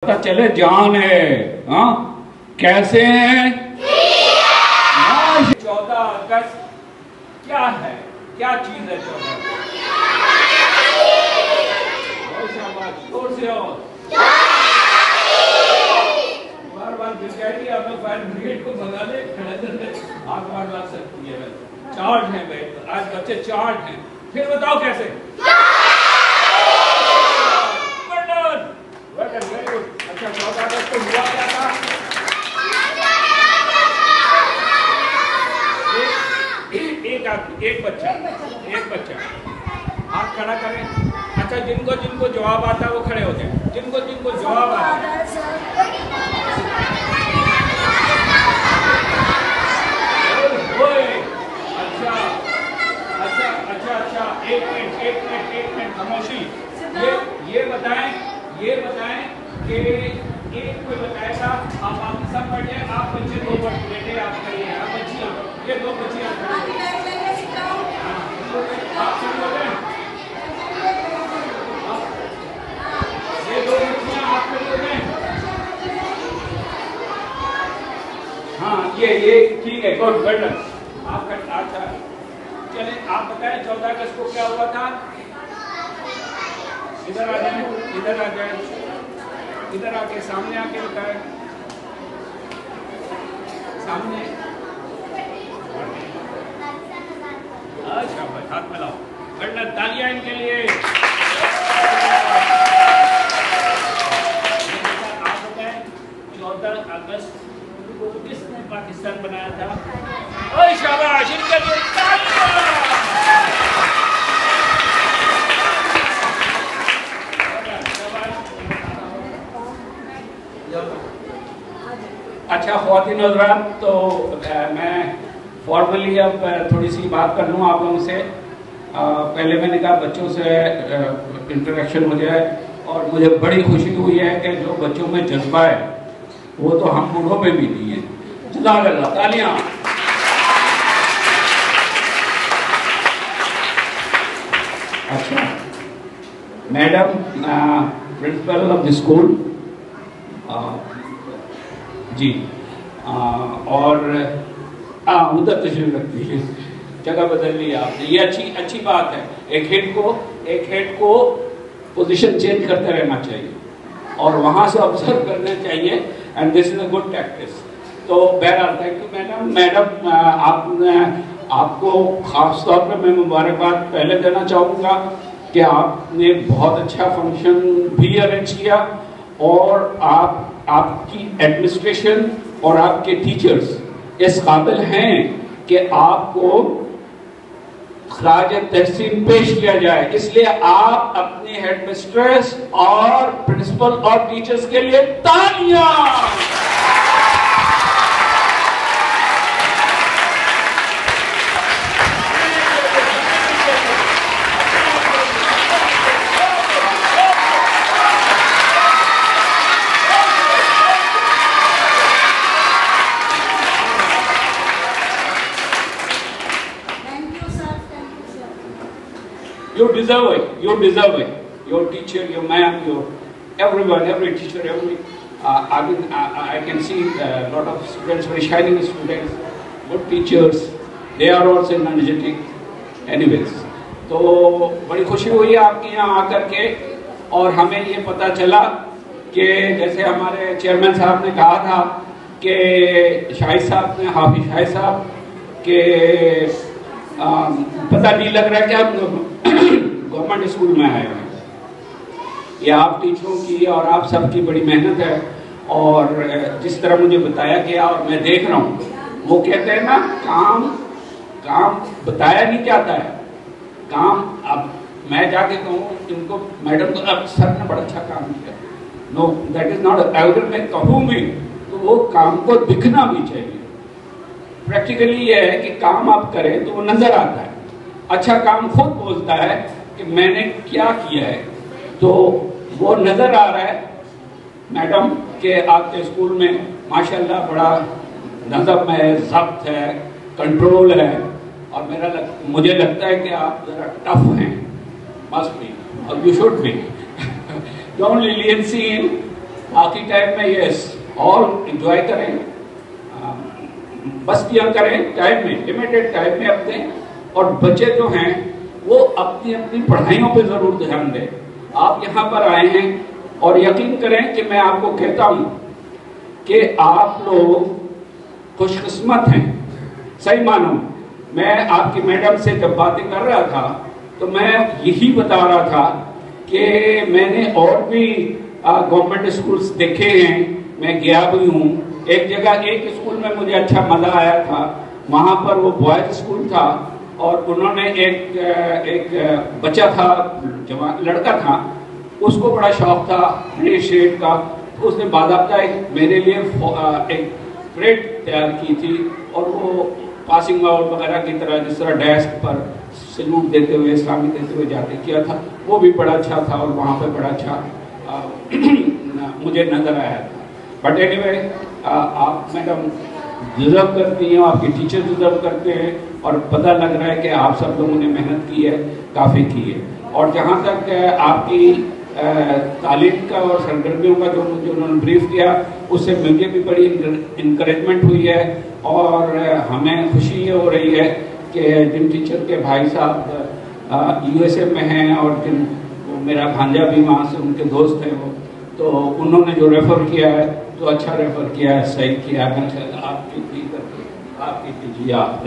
पता चले जान है। हाँ, कैसे हैं? 14 अगस्त क्या है, क्या चीज है 14? जोर से और बार बार ब्रिगेड अपने फायर ब्रिगेड को भगा ले, आग बार लग सकती है। चार्ज है भाई, आज बच्चे चार्ज हैं। फिर बताओ कैसे? अच्छा, 14 अगस्त को हुआ क्या था? एक बच्चा हाथ खड़ा करें। अच्छा, जिनको जिनको जवाब आता है वो खड़े हो जाए। जिनको जिनको जवाब आता है। अच्छा, एक मिनट खामोशी। ये बताएं कि एक कोई बताएगा, आप बाकी सब पढ़ जाए। आप बच्चे दो बेटे आप करिए, आप बच्चियां, ये दो बच्चियां आप शुरू हो जाए। ये दो बच्चियां आप खड़ी हो जाए। हाँ, ये ठीक है, गुड डन। आप अच्छा चले, आप बताएं 14 अगस्त को क्या हुआ था? इधर आ जाए, इधर आके सामने आके बताए। सामने। अच्छा भाई, हाथ मिलाओ, बढ़िया, तालियां इनके लिए। आप बताएं 14 अगस्त को किसने पाकिस्तान बनाया था? ओए शाबाश, इनके लिए तालियां। अच्छा ख्वातीन हज़रात, तो मैं फॉर्मली अब थोड़ी सी बात कर लूँ आप लोगों से। पहले मैंने कहा बच्चों से इंटरेक्शन हो जाए, और मुझे बड़ी खुशी हुई है कि जो बच्चों में जज्बा है वो तो हम बूढ़ों में भी नहीं है। जज़ाकल्लाह, तालियां। अच्छा madam, principal of the school जी, और उधर तशरीफ रखती है, जगह बदल ली आपने, ये अच्छी बात है। एक हेड को पोजीशन चेंज करते रहना चाहिए और वहां से ऑब्जर्व करना चाहिए, and this is a good practice. तो बहरहाल थैंक यू मैडम, आपको खास तौर पर मैं मुबारकबाद पहले देना चाहूँगा कि आपने बहुत अच्छा फंक्शन भी अरेंज किया, और आपकी एडमिनिस्ट्रेशन और आपके टीचर्स इस काबिल हैं कि आपको खराज तहसीन पेश किया जाए। इसलिए आप अपने हेडमिस्ट्रेस और प्रिंसिपल और टीचर्स के लिए तालियां। You deserve it. Your teacher, your ma'am, everyone, every teacher, I can see a lot of students, very shining students, good teachers. They are also energetic. Anyways, तो बड़ी खुशी हुई आपके यहाँ आकर के, और हमें ये पता चला कि जैसे हमारे चेयरमैन साहब ने कहा था कि हाफिज शाहिद साहब के पता नहीं लग रहा है कि आप गवर्नमेंट स्कूल में आए हैं। ये आप टीचरों की और आप सबकी बड़ी मेहनत है, और जिस तरह मुझे बताया गया और मैं देख रहा हूँ, वो कहते हैं ना, काम बताया नहीं जाता है, काम। अब मैं जाके कहूँ इनको, मैडम तो अब सर ने बड़ा अच्छा काम किया, नो दैट इज नॉट, अगर मैं कहूँ भी तो वो काम को दिखना भी चाहिए। प्रैक्टिकली ये है कि काम आप करें तो वो नजर आता है। अच्छा काम खुद बोलता है कि मैंने क्या किया है, तो वो नजर आ रहा है मैडम कि आपके स्कूल में माशाल्लाह बड़ा नज़म है, ज़ब्त है, कंट्रोल है, और मुझे लगता है कि आप जरा टफ हैं, मस्ट बी, और you should be. The only leniency in बाकी टाइम में यस ऑल एंजॉय करें, मस्तियाँ करें टाइम में, लिमिटेड टाइम में अपने, और बच्चे जो हैं वो अपनी अपनी पढ़ाइयों पे जरूर ध्यान दें। आप यहाँ पर आए हैं और यकीन करें कि मैं आपको कहता हूँ कि आप लोग खुशकिस्मत हैं, सही मानो। मैं आपकी मैडम से जब बातें कर रहा था तो मैं यही बता रहा था कि मैंने और भी गवर्नमेंट स्कूल्स देखे हैं, मैं गया भी हूँ। एक जगह एक स्कूल में मुझे अच्छा मजा आया था, वहाँ पर वो बॉयज स्कूल था और उन्होंने एक बच्चा था, जवान लड़का था, उसको बड़ा शौक था फ्रेश शेड का, तो उसने बाकायदा मेरे लिए एक परेड तैयार की थी और वो पासिंग आउट वगैरह की तरह जिस तरह डेस्क पर सैल्यूट देते हुए, सलामी देते हुए जाते किया था, वो भी बड़ा अच्छा था और वहाँ पे बड़ा अच्छा मुझे नजर आया था। बट एनीवे, आप मैडम डिजर्व करती हैं, आपके टीचर डिजर्व करते हैं और पता लग रहा है कि आप सब लोगों ने मेहनत की है, काफ़ी की है। और जहाँ तक आपकी तालीम का और सरगर्मियों का जो मुझे उन्होंने ब्रीफ किया, उससे मुझे भी बड़ी इंकरेजमेंट हुई है और हमें खुशी ये हो रही है कि जिन टीचर के भाई साहब यूएसए में हैं और जिन मेरा भांजा भी वहाँ से उनके दोस्त हैं वो, तो उन्होंने जो रेफ़र किया है तो अच्छा रेफ़र किया है, सही किया है। आपकी कीजिए आप।